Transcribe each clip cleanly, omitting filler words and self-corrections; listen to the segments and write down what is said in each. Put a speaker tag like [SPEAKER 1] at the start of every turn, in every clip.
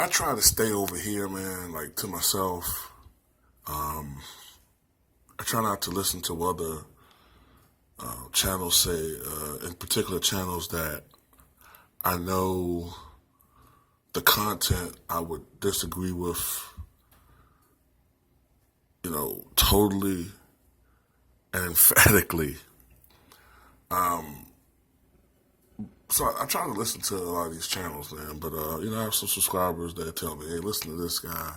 [SPEAKER 1] I try to stay over here, man, like to myself. I try not to listen to other channels say, in particular channels that I know the content I would disagree with, totally and emphatically. So I try to listen to a lot of these channels, man. But, I have some subscribers that tell me, hey, listen to this guy.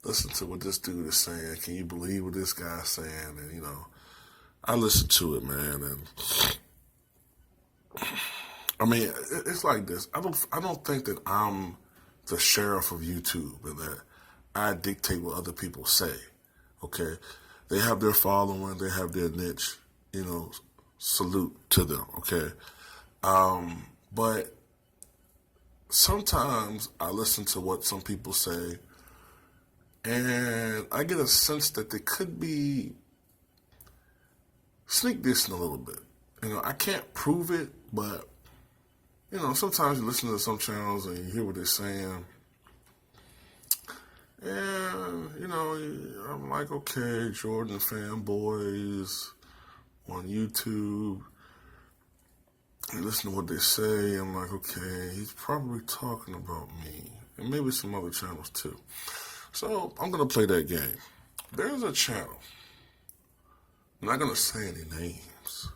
[SPEAKER 1] Listen to what this dude is saying. Can you believe what this guy's saying? And, I listen to it, man. And, I mean, it's like this. I don't think that I'm the sheriff of YouTube and that I dictate what other people say, okay? They have their following. They have their niche, salute to them, okay? But sometimes I listen to what some people say, and I get a sense that they could be sneak dissing a little bit. I can't prove it, but, sometimes you listen to some channels and you hear what they're saying. And, I'm like, okay, Jordan Fanboys on YouTube. You listen to what they say, I'm like, okay, he's probably talking about me. And maybe some other channels too. So I'm going to play that game. There's a channel. I'm not going to say any names.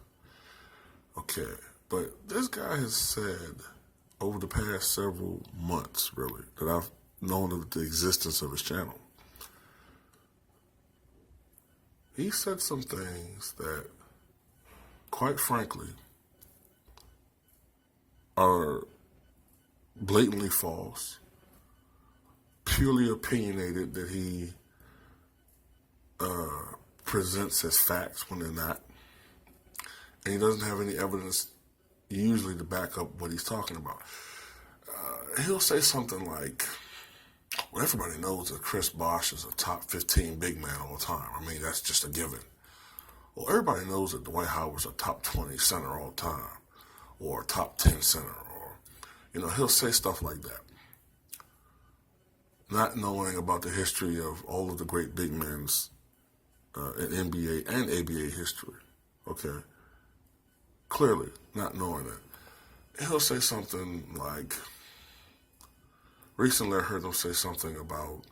[SPEAKER 1] Okay. But this guy has said over the past several months, really, that I've known of the existence of his channel. He said some things that, quite frankly, are blatantly false, purely opinionated, that he presents as facts when they're not. And he doesn't have any evidence usually to back up what he's talking about. He'll say something like, well, everybody knows that Chris Bosh is a top 15 big man all the time. I mean, that's just a given. Well, everybody knows that Dwight Howard's a top 20 center all the time, or a top 10 center, or, he'll say stuff like that. Not knowing about the history of all of the great big men's in NBA and ABA history, okay? Clearly, not knowing that. He'll say something like, recently I heard him say something about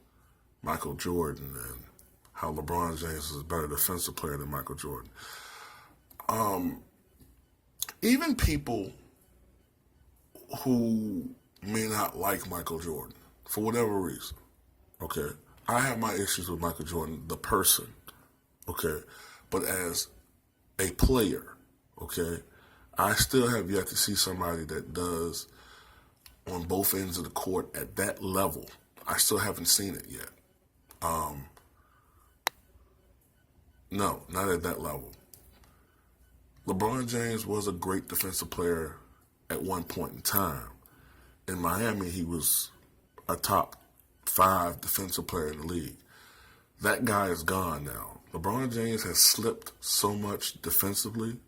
[SPEAKER 1] Michael Jordan and how LeBron James is a better defensive player than Michael Jordan. Even people who may not like Michael Jordan, for whatever reason, okay? I have my issues with Michael Jordan, the person, okay? But as a player, okay, I still have yet to see somebody that does on both ends of the court at that level. I still haven't seen it yet. No, not at that level. LeBron James was a great defensive player at one point in time. In Miami, he was a top 5 defensive player in the league. That guy is gone now. LeBron James has slipped so much defensively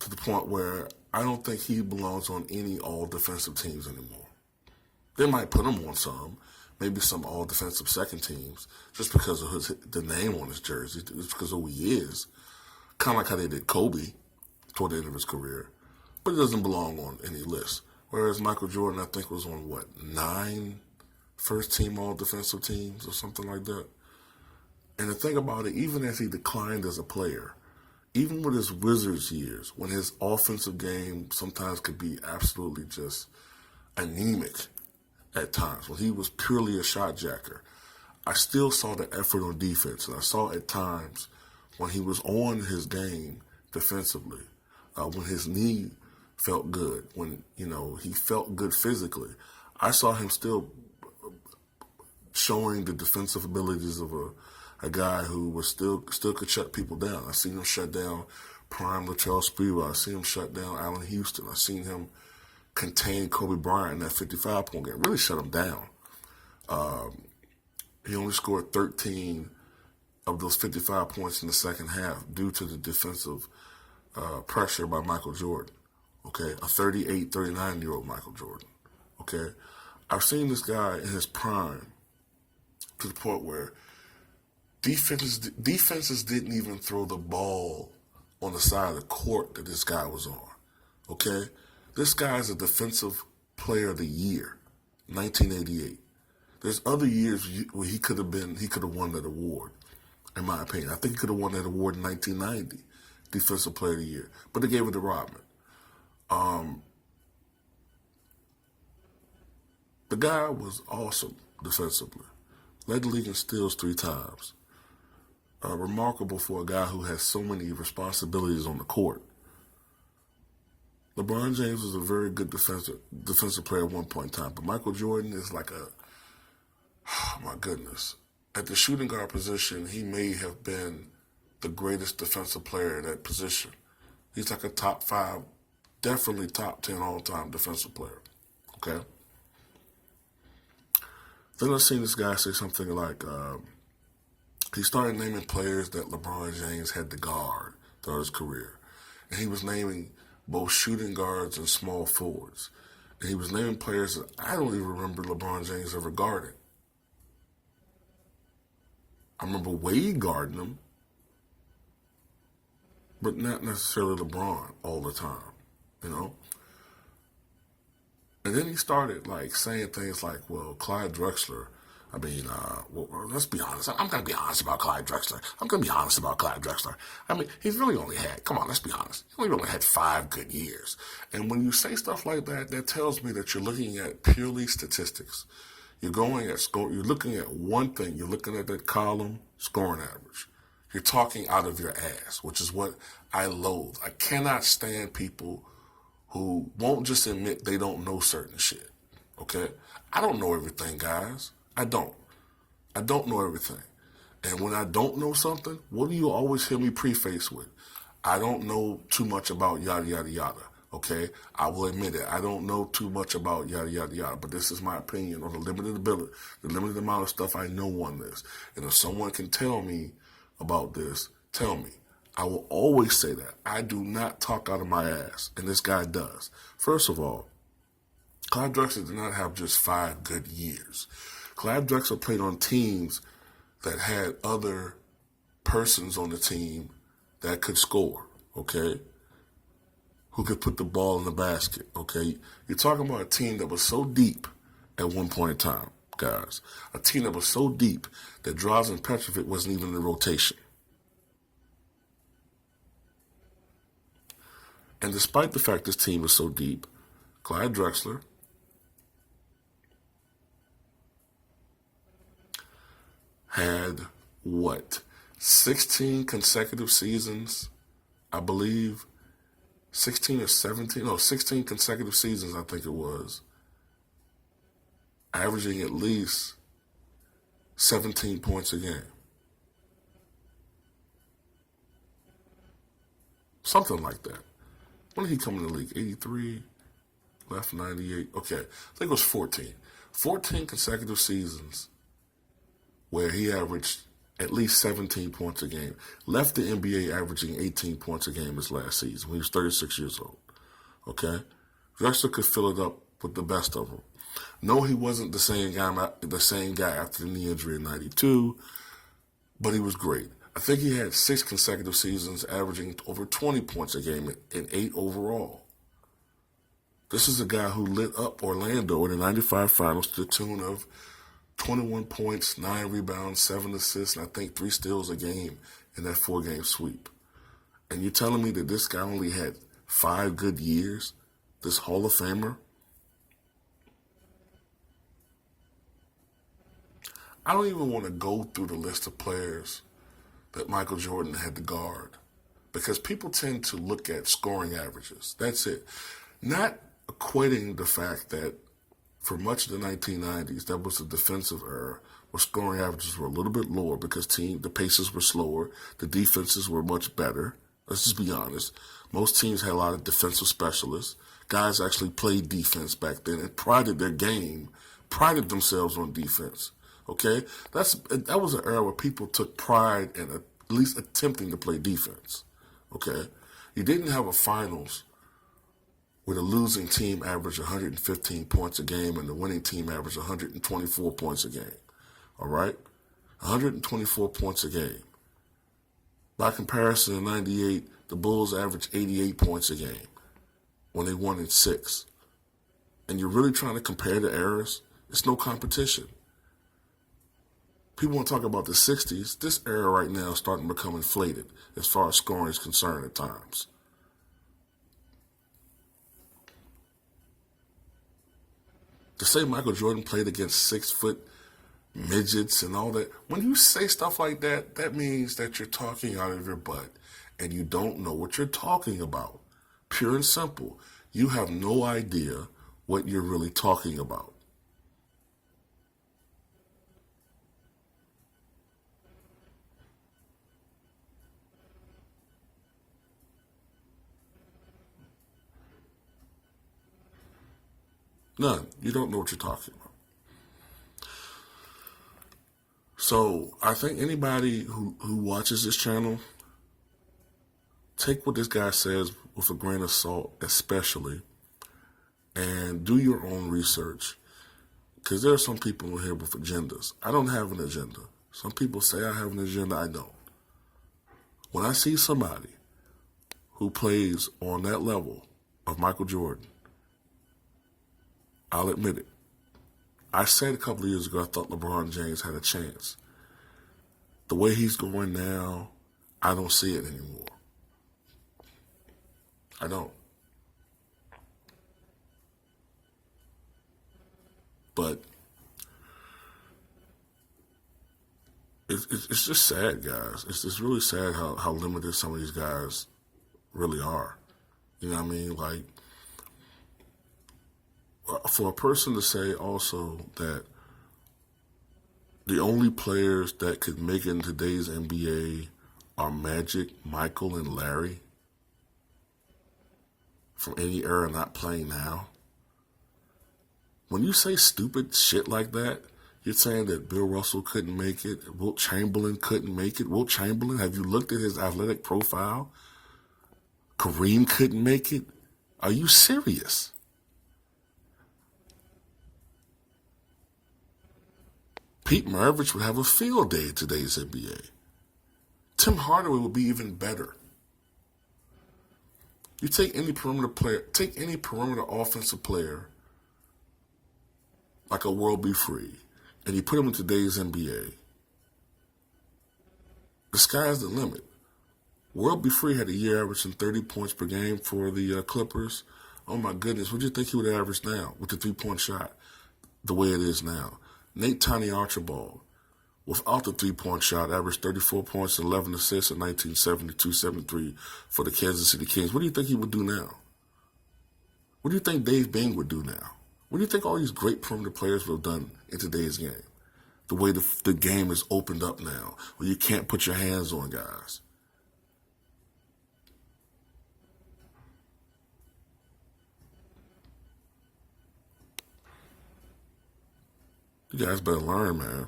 [SPEAKER 1] to the point where I don't think he belongs on any all-defensive teams anymore. They might put him on some, maybe some all-defensive second teams, just because of the name on his jersey, just because of who he is. Kind of like how they did Kobe toward the end of his career. But he doesn't belong on any list. Whereas Michael Jordan, I think, was on, 9 first-team all-defensive teams or something like that. And the thing about it, even as he declined as a player, even with his Wizards years, when his offensive game sometimes could be absolutely just anemic at times, when he was purely a shot jacker, I still saw the effort on defense. And I saw at times when he was on his game defensively, when his knee felt good, when, he felt good physically, I saw him still showing the defensive abilities of a guy who was still could shut people down. I seen him shut down prime Latrell Sprewell. I seen him shut down Allen Houston. I seen him contain Kobe Bryant in that 55-point game. Really shut him down. He only scored 13 of those 55 points in the second half due to the defensive pressure by Michael Jordan. Okay, a 38, 39-year-old Michael Jordan. okay? I've seen this guy in his prime to the point where defenses didn't even throw the ball on the side of the court that this guy was on, okay? This guy's a defensive player of the year, 1988. There's other years where he could have won that award, in my opinion. I think he could have won that award in 1990, Defensive Player of the Year. But they gave it to Rodman. The guy was awesome defensively. Led the league in steals 3 times. Remarkable for a guy who has so many responsibilities on the court. LeBron James was a very good defensive player at one point in time, but Michael Jordan is like oh my goodness. At the shooting guard position, he may have been the greatest defensive player at that position. He's like a top 5, definitely top 10 all-time defensive player, okay? Then I've seen this guy say something like, he started naming players that LeBron James had to guard throughout his career. And he was naming both shooting guards and small forwards. And he was naming players that I don't even remember LeBron James ever guarding. I remember Wade guarding him, but not necessarily LeBron all the time, you know? And then he started like saying things like, well, Clyde Drexler, let's be honest. I'm going to be honest about Clyde Drexler. I mean, he's really only had, come on, let's be honest. He only had 5 good years. And when you say stuff like that, that tells me that you're looking at purely statistics. You're going at score. You're looking at one thing. You're looking at that column, scoring average. You're talking out of your ass, which is what I loathe. I cannot stand people who won't just admit they don't know certain shit, okay? I don't know everything, guys. I don't know everything. And when I don't know something, what do you always hear me preface with? I don't know too much about yada, yada, yada, okay? I will admit it. I don't know too much about yada, yada, yada, but this is my opinion on the limited amount of stuff I know on this. And if someone can tell me about this, tell me. I will always say that. I do not talk out of my ass, and this guy does. First of all, Clyde Drexler did not have just 5 good years. Clyde Drexler played on teams that had other persons on the team that could score, okay? Who could put the ball in the basket, okay? You're talking about a team that was so deep at one point in time, guys. A team that was so deep that Drazen Petrovic wasn't even in the rotation. And despite the fact this team was so deep, Clyde Drexler had, 16 consecutive seasons, I believe, 16 consecutive seasons, I think it was, averaging at least 17 points a game. Something like that. When did he come in the league? 83, left 98. Okay, I think it was 14. 14 consecutive seasons where he averaged at least 17 points a game. Left the NBA averaging 18 points a game his last season when he was 36 years old. Okay? Drexler could fill it up with the best of them. No, he wasn't the same guy after the knee injury in 92, but he was great. I think he had 6 consecutive seasons averaging over 20 points a game and 8 overall. This is a guy who lit up Orlando in the 95 finals to the tune of 21 points, 9 rebounds, 7 assists, and I think 3 steals a game in that 4-game sweep. And you're telling me that this guy only had 5 good years, this Hall of Famer? I don't even want to go through the list of players that Michael Jordan had to guard because people tend to look at scoring averages. That's it. Not equating the fact that for much of the 1990s, that was the defensive era where scoring averages were a little bit lower because the paces were slower, the defenses were much better. Let's just be honest. Most teams had a lot of defensive specialists. Guys actually played defense back then and prided themselves on defense. Okay? That was an era where people took pride in at least attempting to play defense. Okay? You didn't have a finals where the losing team averaged 115 points a game and the winning team averaged 124 points a game. All right? 124 points a game. By comparison, in 98, the Bulls averaged 88 points a game when they won in 6. And you're really trying to compare the eras? It's no competition. People want to talk about the 60s. This era right now is starting to become inflated as far as scoring is concerned at times. To say Michael Jordan played against 6-foot midgets and all that, when you say stuff like that, that means that you're talking out of your butt and you don't know what you're talking about. Pure and simple. You have no idea what you're really talking about. None. You don't know what you're talking about. So I think anybody who watches this channel, take what this guy says with a grain of salt, especially, and do your own research. Because there are some people in here with agendas. I don't have an agenda. Some people say I have an agenda. I don't. When I see somebody who plays on that level of Michael Jordan, I'll admit it. I said a couple of years ago I thought LeBron James had a chance. The way he's going now, I don't see it anymore. I don't. But it's just sad, guys. It's just really sad how limited some of these guys really are. You know what I mean? Like, for a person to say also that the only players that could make it in today's NBA are Magic, Michael, and Larry from any era not playing now. When you say stupid shit like that, you're saying that Bill Russell couldn't make it, Wilt Chamberlain couldn't make it. Wilt Chamberlain, have you looked at his athletic profile? Kareem couldn't make it? Are you serious? Pete Maravich would have a field day in today's NBA. Tim Hardaway would be even better. You take any perimeter player, take any perimeter offensive player, like a World Be Free, and you put him in today's NBA. The sky's the limit. World Be Free had a year averaging 30 points per game for the Clippers. Oh my goodness, what do you think he would average now with the three-point shot the way it is now? Nate Tiny Archibald, without the three-point shot, averaged 34 points and 11 assists in 1972-73 for the Kansas City Kings. What do you think he would do now? What do you think Dave Bing would do now? What do you think all these great perimeter players would have done in today's game? The way the game is opened up now, where you can't put your hands on guys. You guys better learn, man.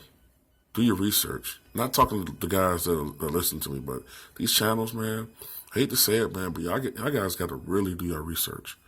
[SPEAKER 1] Do your research. Not talking to the guys that listen to me, but these channels, man, I hate to say it, man, but y'all guys got to really do your research.